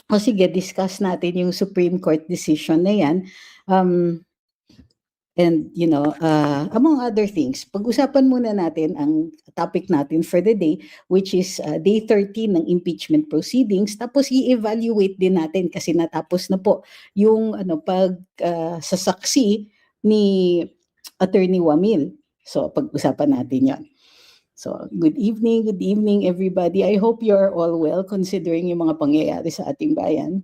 O sige, discuss natin yung Supreme Court decision na yan. And, among other things, pag-usapan muna natin ang topic natin for the day, which is day 13 ng impeachment proceedings. Tapos i-evaluate din natin kasi natapos na po yung sasaksi ni Attorney Wamil. So, pag-usapan natin yan. So, good evening everybody. I hope you're all well considering yung mga pangyayari sa ating bayan.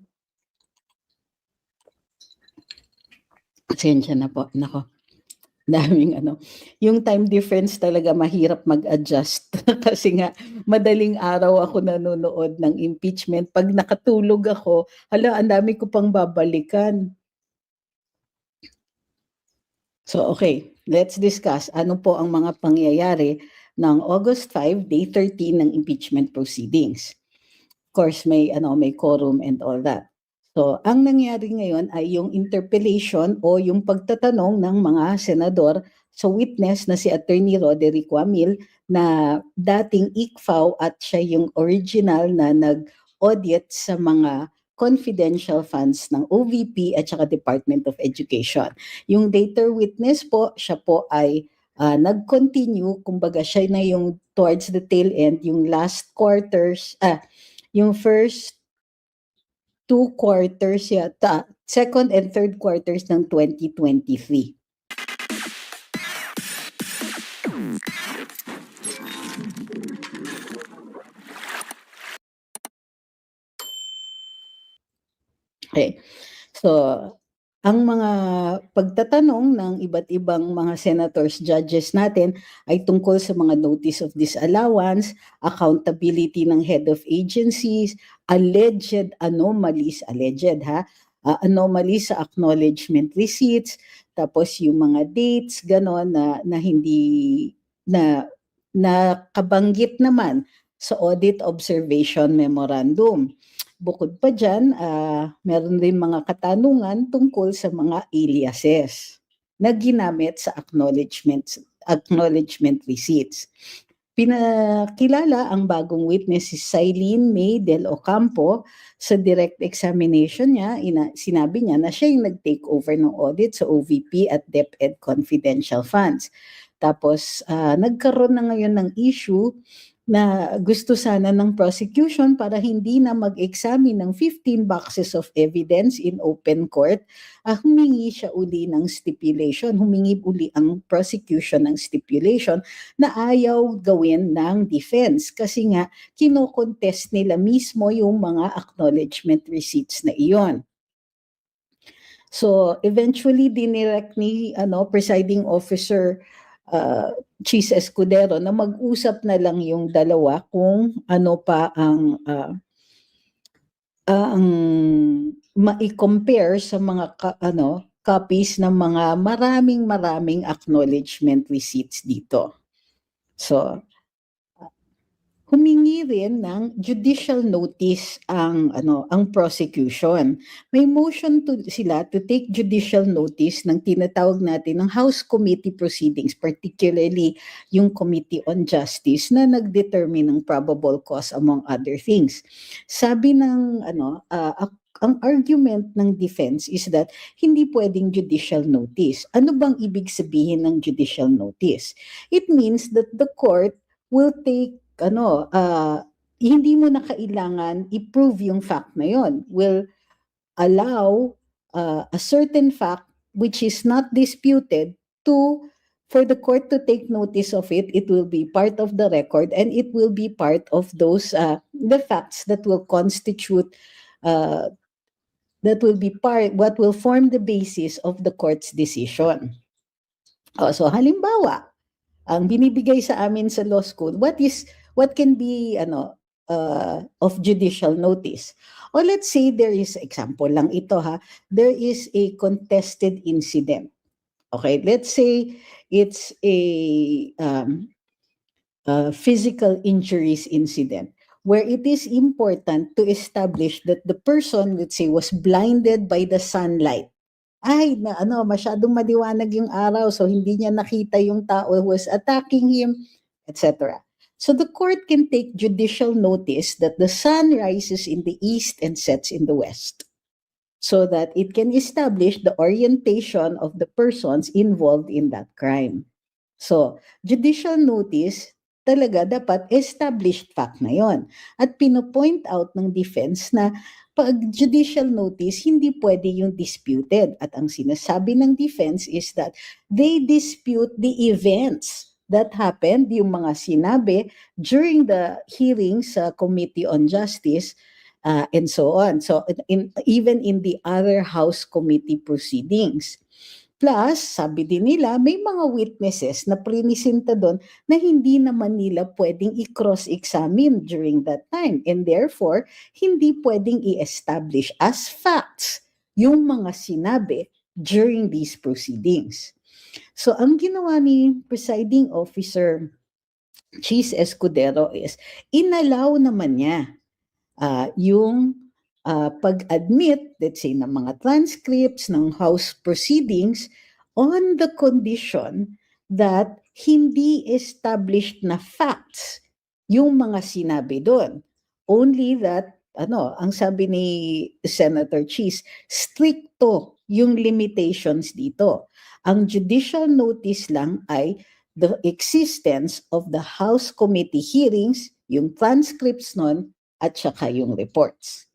Pasensya na po, nako. Daming yung time difference talaga mahirap mag-adjust kasi nga madaling araw ako nanonood ng impeachment. Pag nakatulog ako, ang dami ko pang babalikan. So okay, let's discuss ano po ang mga pangyayari ng August 5, day 13 ng impeachment proceedings. Of course, may quorum and all that. So, ang nangyari ngayon ay yung interpellation o yung pagtatanong ng mga senador sa witness na si Attorney Roderick Wamil na dating ICFAO at siya yung original na nag-audit sa mga confidential funds ng OVP at saka Department of Education. Yung later witness po, siya po ay nag-continue, kumbaga siya na yung towards the tail end, yung last quarters, yung first 2 quarters yata, second and third quarters ng 2023. Okay. So, ang mga pagtatanong ng iba't ibang mga senators, judges natin ay tungkol sa mga notice of disallowance, accountability ng head of agencies, alleged anomalies sa acknowledgement receipts, tapos yung mga dates, ganon na hindi na nakabanggit naman sa audit observation memorandum. Bukod pa dyan, meron rin mga katanungan tungkol sa mga aliases na ginamit sa acknowledgement receipts. Pinakilala ang bagong witness si Cylene May del Ocampo. Sa direct examination niya, sinabi niya na siya yung nag-take over ng audit sa OVP at DepEd confidential funds. Tapos, nagkaroon na ngayon ng issue na gusto sana ng prosecution para hindi na mag-examine ng 15 boxes of evidence in open court, humingi siya uli ng stipulation, humingi uli ang prosecution ng stipulation na ayaw gawin ng defense kasi nga kino-contest nila mismo yung mga acknowledgement receipts na iyon. So eventually dinirect ni presiding officer Cheese Escudero na mag-usap na lang yung dalawa kung ano pa ang ma-compare sa mga copies ng mga maraming acknowledgement receipts dito. So humingi rin ng judicial notice ang prosecution. May motion sila to take judicial notice ng tinatawag natin ng House Committee proceedings, particularly yung Committee on Justice na nag-determine ng probable cause among other things. Sabi ng ang argument ng defense is that hindi pwedeng judicial notice. Ano bang ibig sabihin ng judicial notice? It means that the court will take hindi mo na kailangan i-prove yung fact na yon. Will allow a certain fact which is not disputed for the court to take notice of it. It will be part of the record and it will be part of those the facts that will constitute what will form the basis of the court's decision. So halimbawa, ang binibigay sa amin sa law school, what can be of judicial notice? Or let's say there is, example lang ito there is a contested incident. Okay, let's say it's a physical injuries incident where it is important to establish that the person, let's say, was blinded by the sunlight. Masyadong maliwanag yung araw so hindi niya nakita yung tao who was attacking him, etc. So the court can take judicial notice that the sun rises in the east and sets in the west, so that it can establish the orientation of the persons involved in that crime. So, judicial notice, talaga dapat established fact na yon. At pinopoint out ng defense na pag judicial notice, hindi pwede yung disputed. At ang sinasabi ng defense is that they dispute the events that happened, yung mga sinabi during the hearings sa Committee on Justice, and so on. So, even in the other House committee proceedings. Plus, sabi din nila, may mga witnesses na prinisinta doon na hindi naman nila pwedeng i-cross-examine during that time. And therefore, hindi pwedeng i-establish as facts yung mga sinabi during these proceedings. So, ang ginawa ni Presiding Officer Cheese Escudero is, inallow naman niya yung pag-admit, let's say, ng mga transcripts ng House proceedings on the condition that hindi established na facts yung mga sinabi doon. Only that, ang sabi ni Senator Cheese, stricto yung limitations dito. Ang judicial notice lang ay the existence of the House committee hearings, yung transcripts nun, at saka yung reports.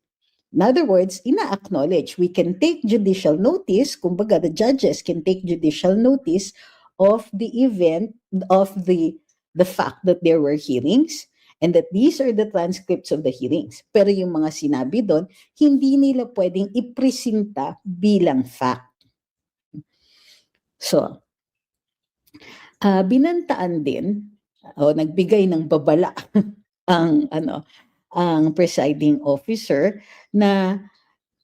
In other words, ina-acknowledge, we can take judicial notice, kumbaga the judges can take judicial notice of the event, of the fact that there were hearings, and that these are the transcripts of the hearings. Pero yung mga sinabi doon, hindi nila pwedeng ipresenta bilang fact. So, binantaan din, o nagbigay ng babala ang presiding officer na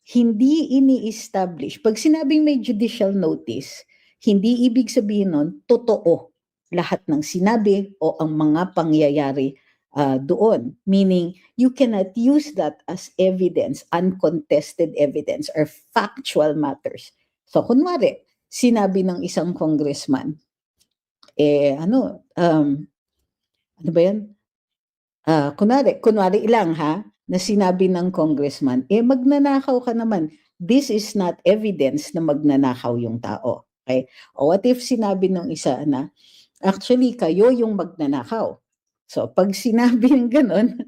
hindi ini-establish. Pag sinabing may judicial notice, hindi ibig sabihin nun, totoo lahat ng sinabi o ang mga pangyayari doon. Meaning, you cannot use that as evidence, uncontested evidence or factual matters. So, kunwari, sinabi ng isang congressman, ano ba yan? Kunwari lang na sinabi ng congressman, magnanakaw ka naman. This is not evidence na magnanakaw yung tao. Okay? O what if sinabi ng isa na, actually, kayo yung magnanakaw. So, pag sinabi ng ganun,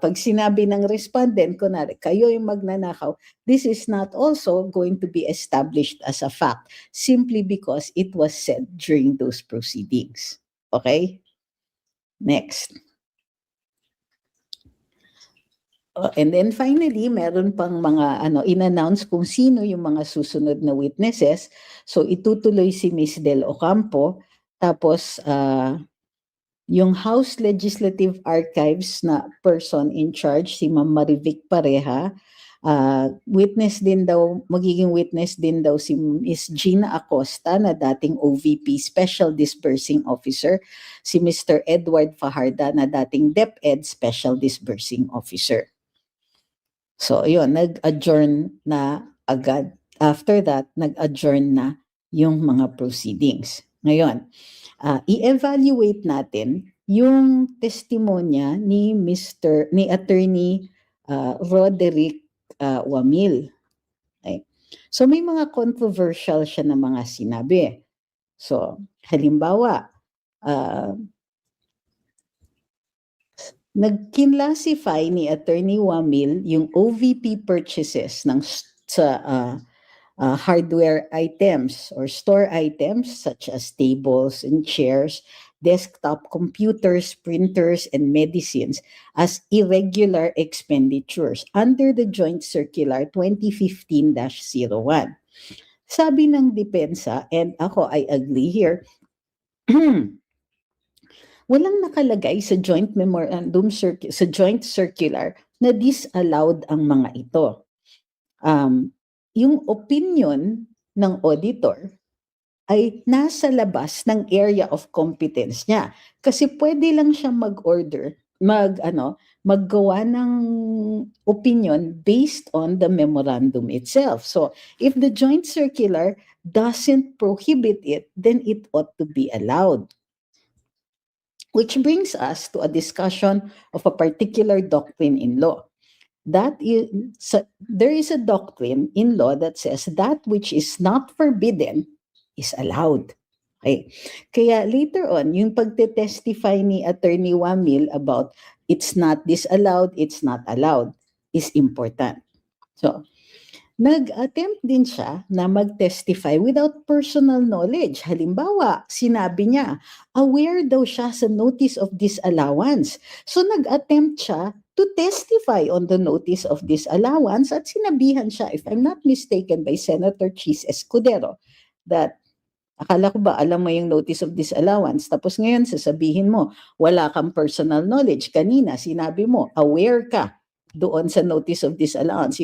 pag sinabi ng respondent, kunwari, kayo yung magnanakaw, this is not also going to be established as a fact simply because it was said during those proceedings. Okay? Next. And then finally, meron pang mga in-announce kung sino yung mga susunod na witnesses. So itutuloy si Ms. Del Ocampo, tapos yung House Legislative Archives na person in charge, si Ma'am Marivic Pareha, magiging witness din daw si Ms. Gina Acosta na dating OVP Special Disbursing Officer, si Mr. Edward Fajarda na dating DepEd Special Disbursing Officer. So, yun, nag-adjourn na agad. After that, nag-adjourn na yung mga proceedings. Ngayon, i-evaluate natin yung testimonya ni Attorney Roderick Wamil. Okay. So, may mga controversial siya na mga sinabi. So, halimbawa, nag-classify ni Attorney Wamil yung OVP purchases sa hardware items or store items such as tables and chairs, desktop computers, printers, and medicines as irregular expenditures under the Joint Circular 2015-01. Sabi ng depensa, and ako I agree here, walang nakalagay sa joint memorandum sa joint circular na disallowed ang mga ito. Yung opinion ng auditor ay nasa labas ng area of competence niya kasi pwede lang siya mag-order, maggawa ng opinion based on the memorandum itself. So, if the joint circular doesn't prohibit it, then it ought to be allowed. Which brings us to a discussion of a particular doctrine in law. There is a doctrine in law that says that which is not forbidden is allowed. Okay. Kaya later on, yung pagte-testify ni Attorney Wamil about it's not disallowed, it's not allowed is important. So, nag-attempt din siya na mag-testify without personal knowledge. Halimbawa, sinabi niya, aware daw siya sa notice of disallowance. So nag-attempt siya to testify on the notice of disallowance at sinabihan siya, if I'm not mistaken, by Senator Chis Escudero, that akala ko ba alam mo yung notice of disallowance, tapos ngayon sasabihin mo, wala kang personal knowledge. Kanina sinabi mo, aware ka doon sa notice of disallowance.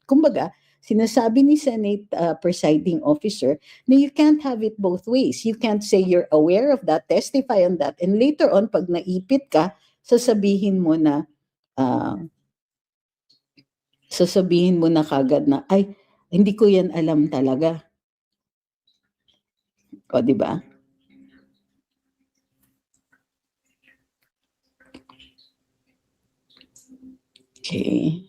Kumbaga, sinasabi ni Senate presiding officer na you can't have it both ways. You can't say you're aware of that, testify on that, and later on, pag naipit ka, sasabihin mo na kagad na, ay, hindi ko yan alam talaga. O, di ba? Okay.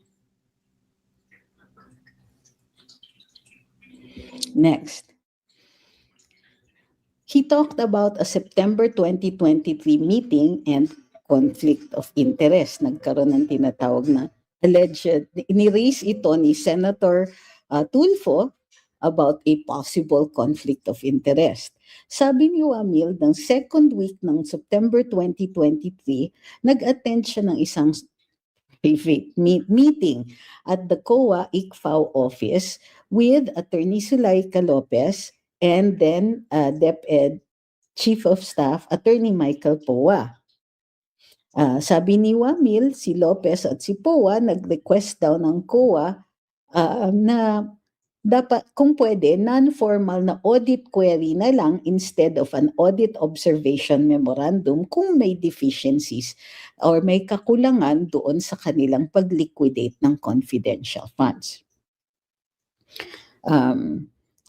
Next. He talked about a September 2023 meeting and conflict of interest. Nagkaroon ng tinatawag na alleged, ni-raise ito ni Senator Tulfo about a possible conflict of interest. Sabi ni Wamil, ng second week ng September 2023, nag-attend siya ng isang private meeting at the COA ICFAO office with Attorney Zulaika Lopez and then DepEd Chief of Staff Attorney Michael Poa. Sabi ni Wamil, si Lopez at si Poa nag-request daw ng COA na dapat kung pwede non-formal na audit query na lang instead of an audit observation memorandum kung may deficiencies or may kakulangan doon sa kanilang pag-liquidate ng confidential funds.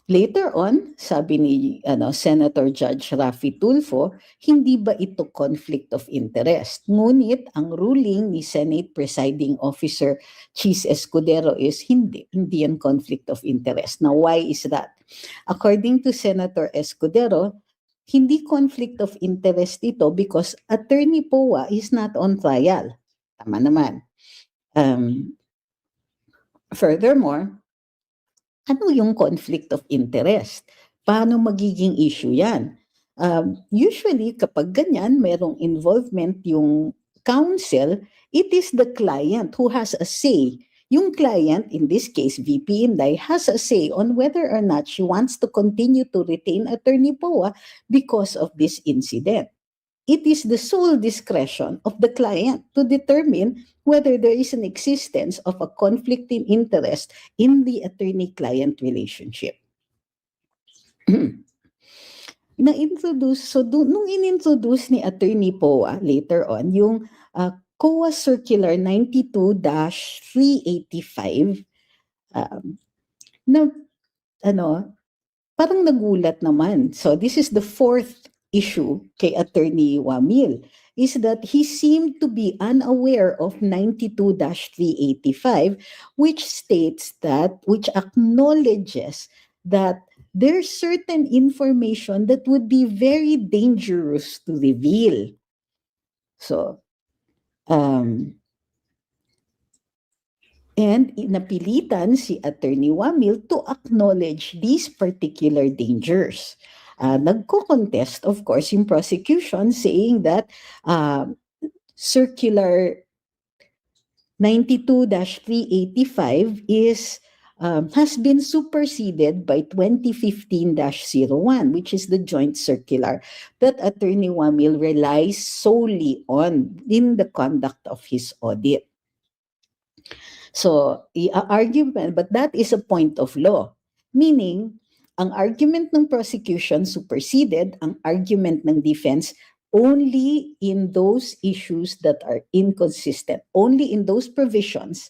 Later on, sabi ni Senator Judge Raffy Tulfo, hindi ba ito conflict of interest? Ngunit ang ruling ni Senate Presiding Officer Chis Escudero is hindi yan conflict of interest. Now, why is that? According to Senator Escudero, hindi conflict of interest ito because Attorney Poa is not on trial. Tama naman. Furthermore, ano yung conflict of interest? Paano magiging issue yan? Usually, kapag ganyan, merong involvement yung counsel, it is the client who has a say. Yung client, in this case, VP Inday, has a say on whether or not she wants to continue to retain Attorney Poa because of this incident. It is the sole discretion of the client to determine whether there is an existence of a conflict in interest in the attorney-client relationship. Nung in-introduce ni Attorney Poa later on, yung COA Circular 92-385, parang nagulat naman. So this is the fourth issue kay Attorney Wamil, is that he seemed to be unaware of 92-385, which acknowledges that there's certain information that would be very dangerous to reveal. So, and napilitan si Attorney Wamil to acknowledge these particular dangers. Nagko-contest, of course, yung prosecution saying that Circular 92-385 has been superseded by 2015-01, which is the joint circular that Attorney Wamil relies solely on in the conduct of his audit. So, argument, but that is a point of law, meaning ang argument ng prosecution superseded ang argument ng defense only in those issues that are inconsistent, only in those provisions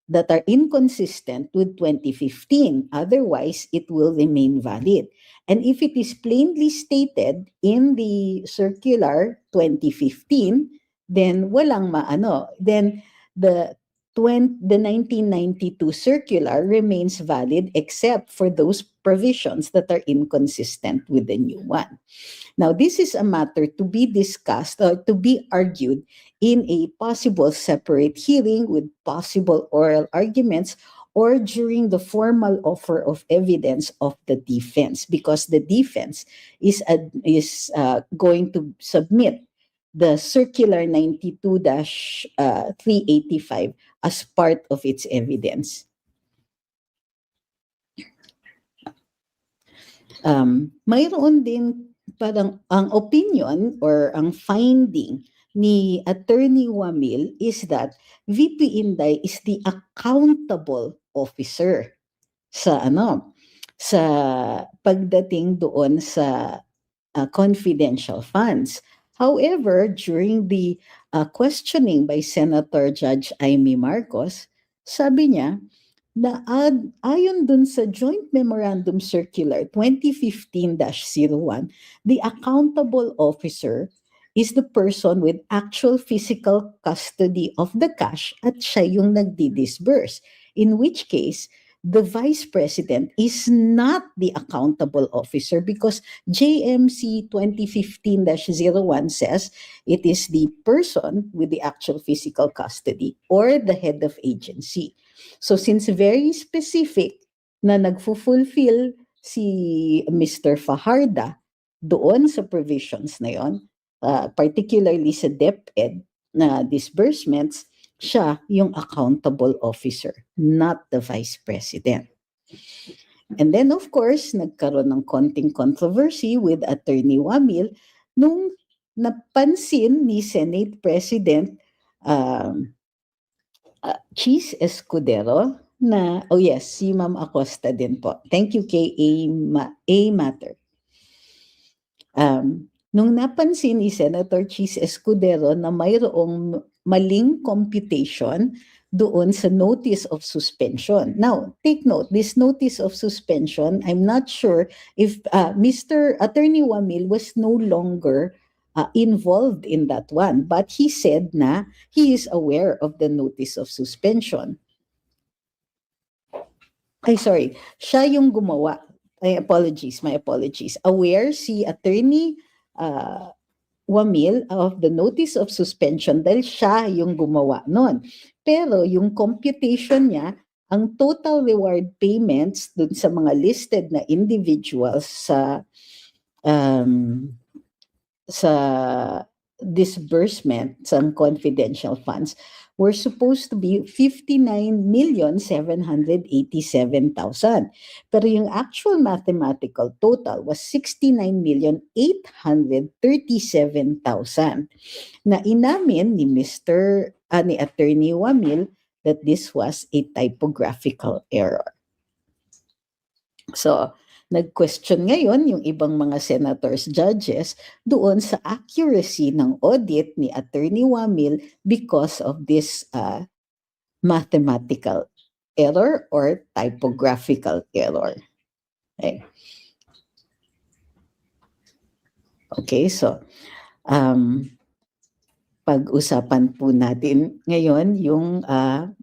that are inconsistent with 2015. Otherwise, it will remain valid. And if it is plainly stated in the circular 2015, then walang maano. Then the 1992 circular remains valid except for those provisions that are inconsistent with the new one. Now, this is a matter to be discussed or to be argued in a possible separate hearing with possible oral arguments or during the formal offer of evidence of the defense, because the defense is going to submit the Circular 92-385 as part of its evidence. Mayroon din parang ang opinion or ang finding ni Attorney Wamil is that VP Inday is the accountable officer sa sa pagdating doon sa confidential funds. However, during the questioning by Senator Judge Amy Marcos, sabi niya na ayon dun sa Joint Memorandum Circular 2015-01, the accountable officer is the person with actual physical custody of the cash at siya yung nagdi-disburse. In which case, the Vice President is not the accountable officer because JMC 2015-01 says it is the person with the actual physical custody or the head of agency. So since very specific na nagfulfill si Mr. Fajarda doon sa provisions na yon, particularly sa DepEd na disbursements, siya yung accountable officer, not the Vice President. And then of course, nagkaroon ng konting controversy with Attorney Wamil nung napansin ni Senate President Cheese Escudero na, oh yes, si Ma'am Acosta din po. Thank you kay A Matter. Nung napansin ni Senator Cheese Escudero na mayroong maling computation doon sa notice of suspension. Now, take note, this notice of suspension, I'm not sure if Mr. Attorney Wamil was no longer involved in that one, but he said na he is aware of the notice of suspension. Sorry, siya yung gumawa. My apologies. Aware si Attorney Wamil of the notice of suspension dahil siya yung gumawa nun. Pero yung computation niya, ang total reward payments dun sa mga listed na individuals sa disbursement sa confidential funds were supposed to be 59,787,000. Pero yung actual mathematical total was 69,837,000. Na inamin ni ni Attorney Wamil that this was a typographical error. So, nag-question ngayon yung ibang mga senators, judges, doon sa accuracy ng audit ni Attorney Wamil because of this mathematical error or typographical error. Okay, so pag-usapan po natin ngayon yung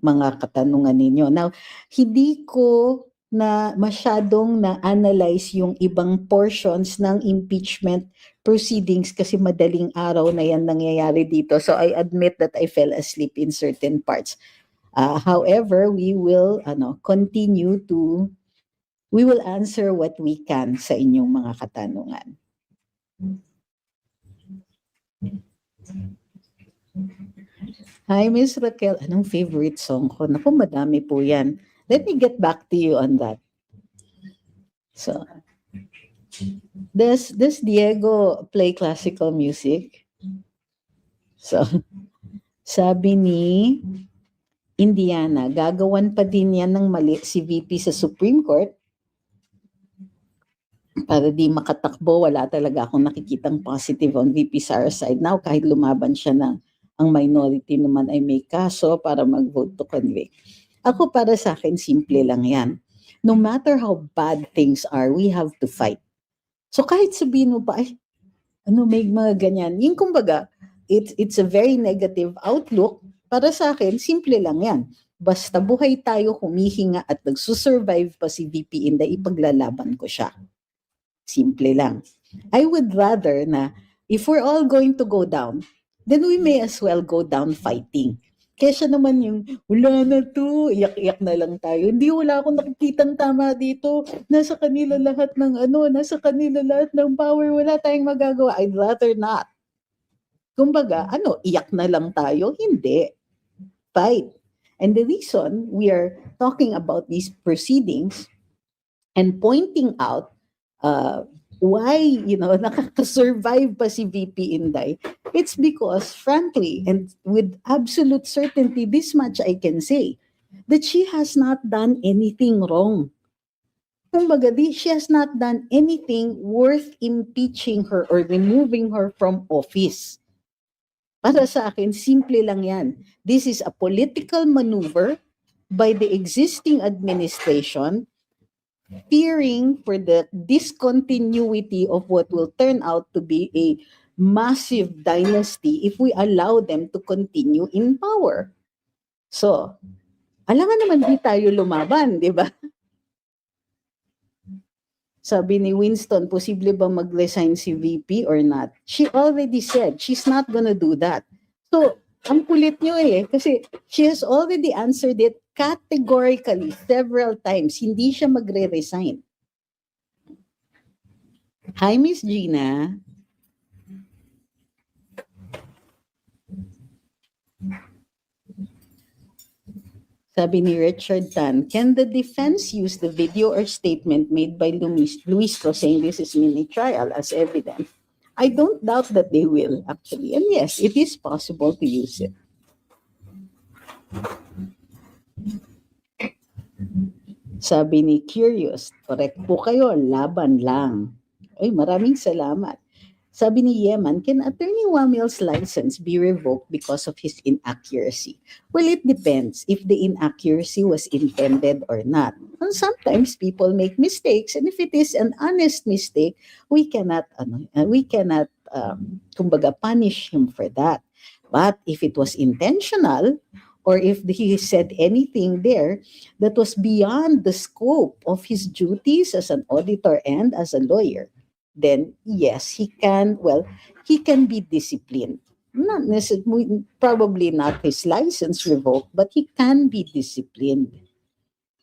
mga katanungan ninyo. Now, hindi ko na masyadong na-analyze yung ibang portions ng impeachment proceedings kasi madaling araw na yan nangyayari dito. So I admit that I fell asleep in certain parts. However, we will we will answer what we can sa inyong mga katanungan. Hi, Miss Raquel. Anong favorite song ko? Naku, madami po yan. Let me get back to you on that. So, does Diego play classical music? So, sabi ni Indiana, gagawan pa din yan ng mali si VP sa Supreme Court para di makatakbo. Wala talaga akong nakikitang positive on VP Sara's side. Now, kahit lumaban siya ng ang minority naman ay may kaso para mag-vote to convict. Ako para sa akin, simple lang yan. No matter how bad things are, we have to fight. So kahit sabihin mo pa, ay, may mga ganyan. Yung kumbaga, it's a very negative outlook. Para sa akin, simple lang yan. Basta buhay tayo, humihinga at nagsusurvive pa si VP Inday, ipaglalaban ko siya. Simple lang. I would rather na if we're all going to go down, then we may as well go down fighting. Kesa naman yung, wala na to, iyak-iyak na lang tayo. Hindi, wala akong nakikitang tama dito. Nasa kanila lahat ng nasa kanila lahat ng power. Wala tayong magagawa. I'd rather not. Kumbaga, iyak na lang tayo? Hindi. Fight. And the reason we are talking about these proceedings and pointing out why, nakakasurvive pa si VP Inday, it's because, frankly, and with absolute certainty, this much I can say, that she has not done anything wrong. Kumbaga, she has not done anything worth impeaching her or removing her from office. Para sa akin, simple lang yan. This is a political maneuver by the existing administration fearing for the discontinuity of what will turn out to be a massive dynasty if we allow them to continue in power. So, alangan naman di tayo lumaban, di ba? Sabi ni Winston, posible ba mag-resign si VP or not? She already said she's not gonna do that. So, ang kulit nyo kasi she has already answered it categorically several times. Hindi siya magre-resign. Hi, Miss Gina. Sabi ni Richard Tan, can the defense use the video or statement made by Luistro saying this is mini trial as evidence? I don't doubt that they will, actually. And yes, it is possible to use it. Sabi ni Curious, correct po kayo, laban lang. Ay, maraming salamat. Sabi ni Yeman, can Attorney Wamil's license be revoked because of his inaccuracy? Well, it depends if the inaccuracy was intended or not. And sometimes people make mistakes, and if it is an honest mistake, we cannot kumbaga punish him for that. But if it was intentional, or if he said anything there that was beyond the scope of his duties as an auditor and as a lawyer, then yes, he can be disciplined. Not necessarily, probably not his license revoked, but he can be disciplined.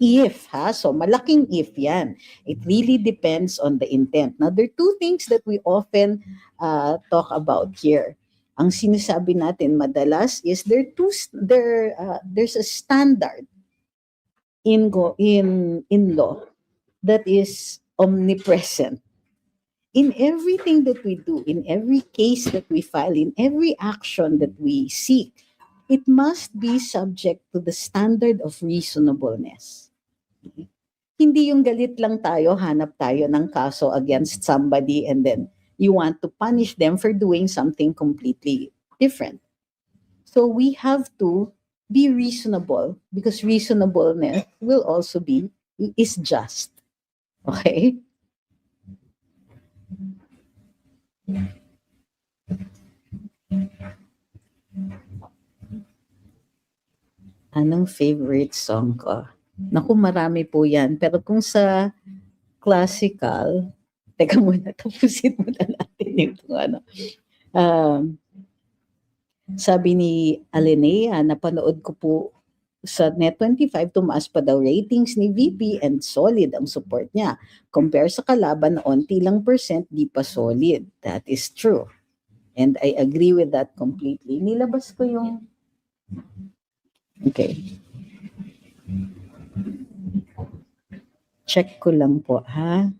So malaking if yan. It really depends on the intent. Now, there are two things that we often talk about here. Ang sinasabi natin madalas is there's a standard in law that is omnipresent. In everything that we do, in every case that we file, in every action that we seek, it must be subject to the standard of reasonableness. Hindi yung galit lang tayo, hanap tayo ng kaso against somebody and then you want to punish them for doing something completely different. So we have to be reasonable because reasonableness will also is just. Okay? Anong favorite song ko? Naku, marami po yan. Pero kung sa classical, teka muna, tapusin muna natin yung sabi ni Alinea, napanood ko po sa Net25, tumaas pa daw ratings ni VP and solid ang support niya. Compare sa kalaban na onti lang percent, di pa solid. That is true. And I agree with that completely. Nilabas ko yung... Okay. Check ko lang po, ha?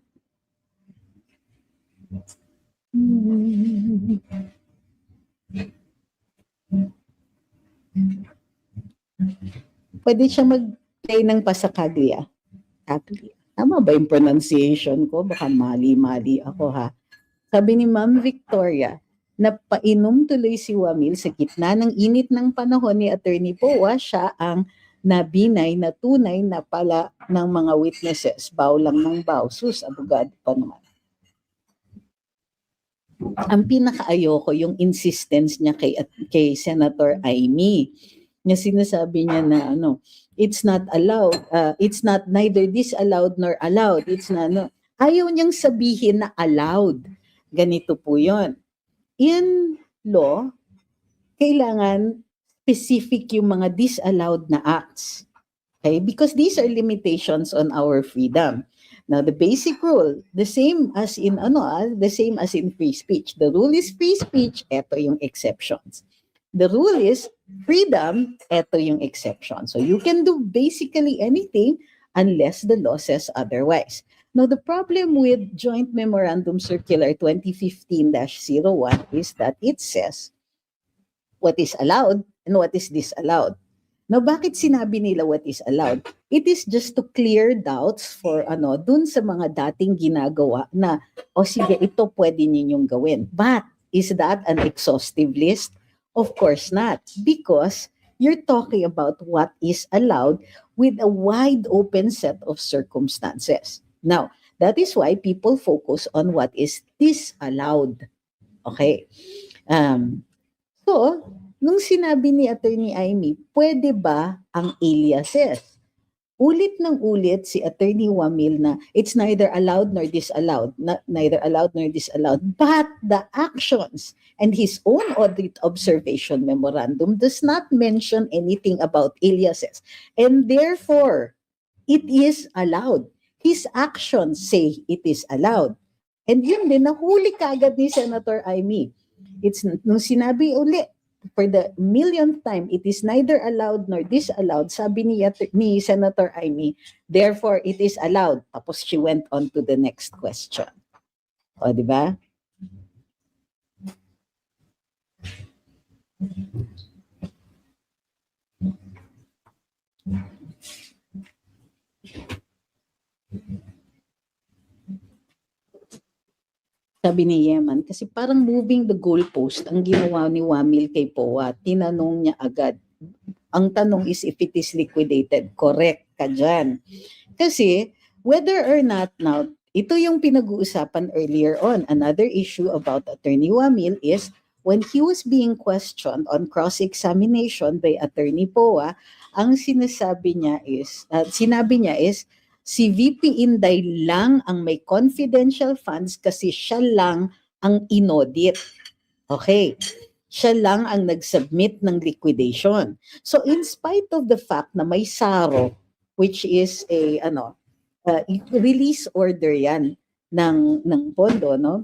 Pwede siya mag-play ng Pasacaglia. Tama ba yung pronunciation ko? Baka mali-mali ako, ha? Sabi ni Ma'am Victoria, napainom tuloy si Wamil sa gitna ng init ng panahon ni Attorney Poa, siya ang na Binay na tunay na pala ng mga witnesses. Baw lang ng baw. Sus, abogado pa naman. Ang pinakaayoko yung insistence niya kay Senator Amy. Na sinasabi niya na it's not allowed, it's not neither disallowed nor allowed. It's not, ayaw niyang sabihin na allowed. Ganito po yun. In law, kailangan specific yung mga disallowed na acts. Okay? Because these are limitations on our freedom. Now, the basic rule, the same as in free speech. The rule is free speech, eto yung exceptions. The rule is freedom, eto yung exception. So you can do basically anything unless the law says otherwise. Now, the problem with Joint Memorandum Circular 2015-01 is that it says what is allowed and what is disallowed. Now, bakit sinabi nila what is allowed? It is just to clear doubts for dun sa mga dating ginagawa na, sige, ito pwede ninyong gawin. But, is that an exhaustive list? Of course not. Because you're talking about what is allowed with a wide open set of circumstances. Now, that is why people focus on what is disallowed. Okay? So, nung sinabi ni Attorney Amy, pwede ba ang aliases? Ulit ng ulit si Attorney Wamil na it's neither allowed nor disallowed, neither allowed nor disallowed, but the actions and his own audit observation memorandum does not mention anything about aliases. And therefore, it is allowed. His actions say it is allowed. And yun din, nahuli kagad ni Senator Amy. It's nung sinabi ulit, for the millionth time, it is neither allowed nor disallowed, sabi ni Senator Amy, therefore it is allowed. Tapos she went on to the next question. O, di ba? Sabi ni Yeman, kasi parang moving the goalpost ang ginawa ni Wamil kay POA. Tinanong niya agad. Ang tanong is if it is liquidated. Correct ka dyan. Kasi whether or not now, ito yung pinag-uusapan earlier on. Another issue about Attorney Wamil is when he was being questioned on cross-examination by Attorney POA, ang sinabi niya is, si VP Inday lang ang may confidential funds kasi siya lang ang inaudit. Okay. Siya lang ang nag-submit ng liquidation. So in spite of the fact na may SARO, which is a release order yan ng pondo, no?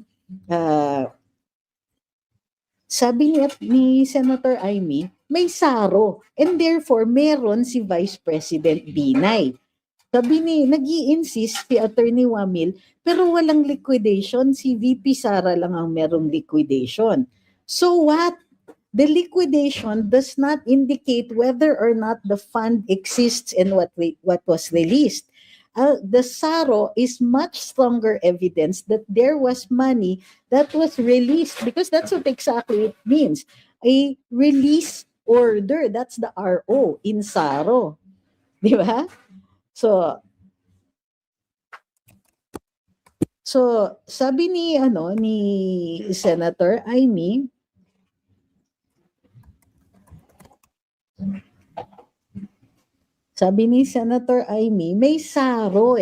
Sabi ni Senator Amy, may SARO and therefore meron si Vice President Binay. Sabi nag-i-insist si Attorney Wamil, pero walang liquidation, si VP Sara lang ang merong liquidation. So what? The liquidation does not indicate whether or not the fund exists and what was released. The SARO is much stronger evidence that there was money that was released because that's what exactly it means. A release order, that's the RO in SARO. Di ba? So sabi ni Senator Amy, may SARO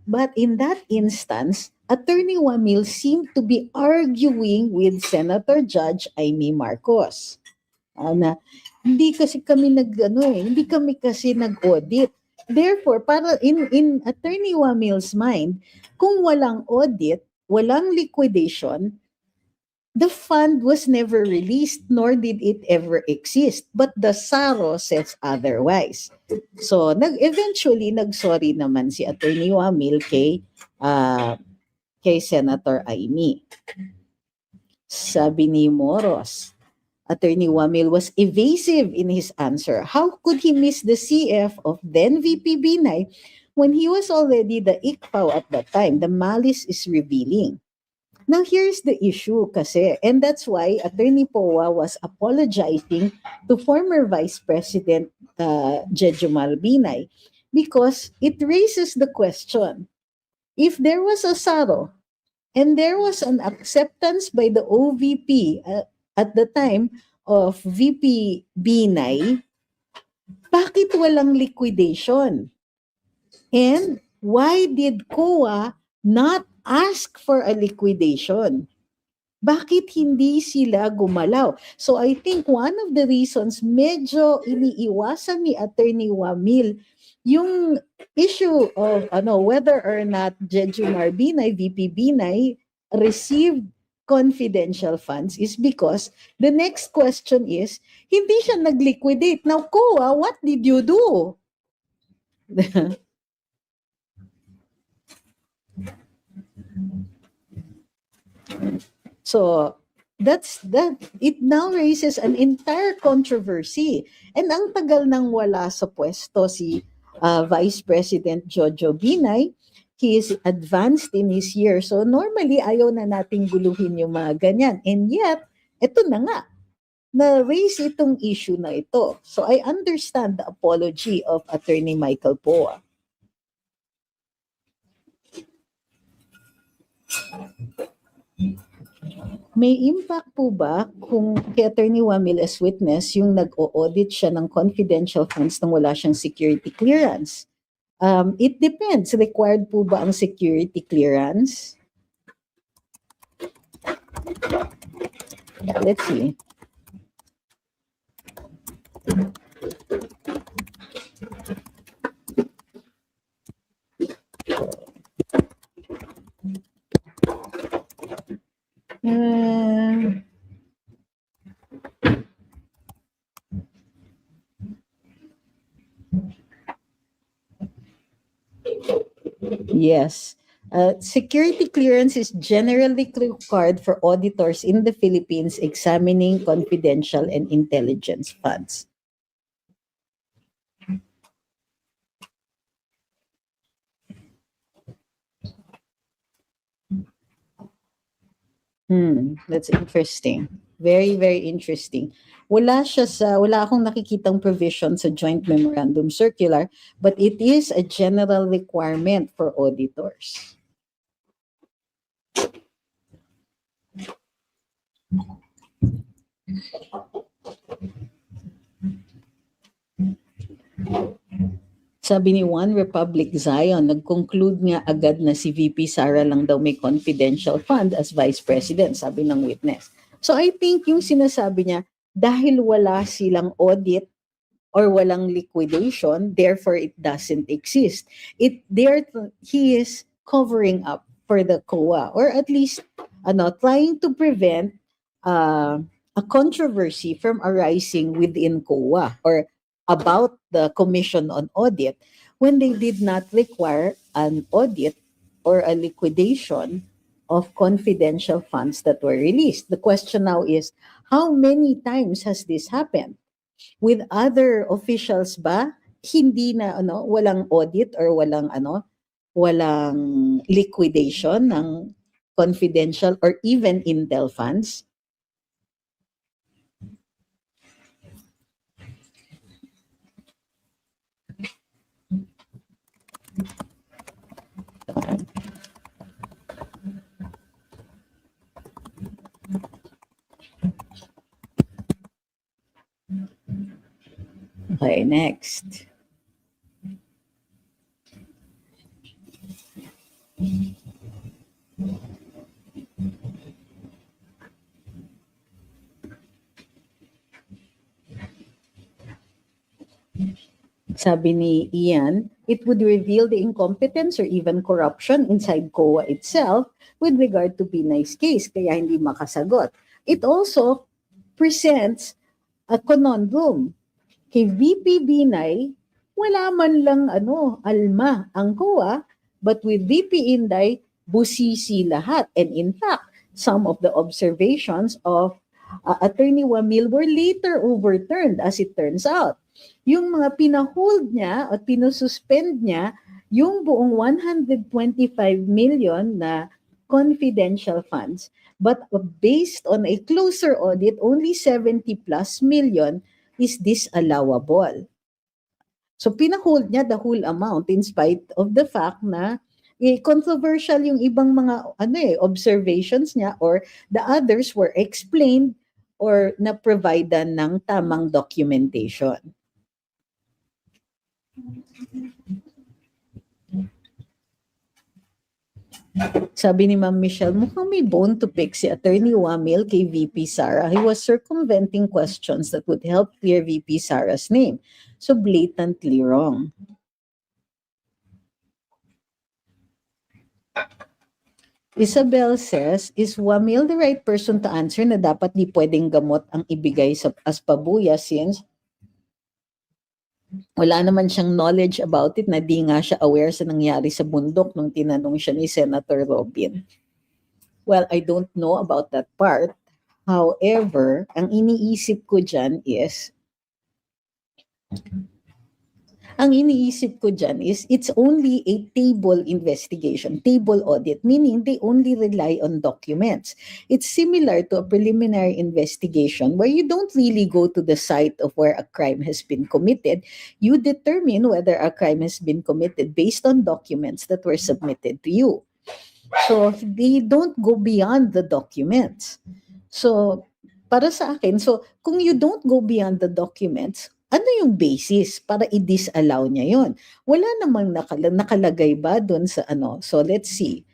But in that instance, Attorney Wamil seemed to be arguing with Senator Judge Amy Marcos. Hindi kami kasi nag-audit. Therefore, para in Attorney Wamil's mind, kung walang audit, walang liquidation, the fund was never released nor did it ever exist. But the SARO says otherwise. So, eventually nag-sorry naman si Attorney Wamil kay Senator Amy. Sabi ni Moros, Attorney Wamil was evasive in his answer. How could he miss the CF of then VP Binay when he was already the ICPAW at that time? The malice is revealing. Now, here's the issue kasi, and that's why Attorney Poa was apologizing to former Vice President Jejo Malbinay, because it raises the question, if there was a SARO and there was an acceptance by the OVP at the time of VP Binay, bakit walang liquidation? And why did COA not ask for a liquidation? Bakit hindi sila gumalaw? So I think one of the reasons medyo iniiwasan ni Attorney Wamil yung issue of whether or not Jeju Marbinay, VP Binay received confidential funds is because the next question is, hindi siya nag-liquidate. Now, COA, what did you do? So that it now raises an entire controversy. And ang tagal nang wala sa pwesto si Vice President Jojo Binay. He is advanced in his years. So normally ayaw na nating guluhin yung mga ganyan. And yet, ito na nga, na-raise itong issue na ito. So I understand the apology of Attorney Michael Poa. May impact po ba kung kay Attorney Wamil as witness yung nag-o-audit siya ng confidential funds nang wala siyang security clearance? It depends. Required po ba ang security clearance? Let's see. Yes. Security clearance is generally required for auditors in the Philippines examining confidential and intelligence funds. That's interesting. Very, very interesting. Wala akong nakikitang provision sa Joint Memorandum Circular, but it is a general requirement for auditors. Sabi ni One Republic Zion, nag-conclude nga agad na si VP Sara lang daw may confidential fund as Vice President, sabi ng witness. So I think yung sinasabi niya, dahil wala silang audit or walang liquidation, therefore it doesn't exist. He is covering up for the COA, or at least trying to prevent a controversy from arising within COA or about the Commission on Audit when they did not require an audit or a liquidation of confidential funds that were released. The question now is, how many times has this happened? With other officials ba, hindi na walang audit or walang liquidation ng confidential or even intel funds? Okay, next. Sabi ni Ian, it would reveal the incompetence or even corruption inside COA itself with regard to Binay's case, kaya hindi makasagot. It also presents a conundrum. Kay VP Binay, wala man lang alma ang COA, but with VP Inday, busisi lahat. And in fact, some of the observations of Attorney Wamil were later overturned, as it turns out. Yung mga pinahold niya at pinususpend niya, yung buong 125 million na confidential funds. But based on a closer audit, only 70 plus million is disallowable. So pinahold niya the whole amount in spite of the fact na controversial yung ibang mga observations niya, or the others were explained or na-providean ng tamang documentation. Sabi ni Ma'am Michelle, mukhang may bone to pick si Attorney Wamil kay VP Sara. He was circumventing questions that would help clear VP Sara's name. So blatantly wrong. Isabel says, is Wamil the right person to answer na dapat di pwedeng gamot ang ibigay as pabuya since wala naman siyang knowledge about it, na di nga siya aware sa nangyari sa bundok nung tinanong siya ni Senator Robin. Well, I don't know about that part. However, ang iniisip ko dyan is, it's only a table investigation, table audit, meaning they only rely on documents. It's similar to a preliminary investigation where you don't really go to the site of where a crime has been committed. You determine whether a crime has been committed based on documents that were submitted to you. So they don't go beyond the documents. So para sa akin, so kung you don't go beyond the documents, ano yung basis para i-disallow niya yon? Wala namang nakalagay ba doon sa ano? So let's see.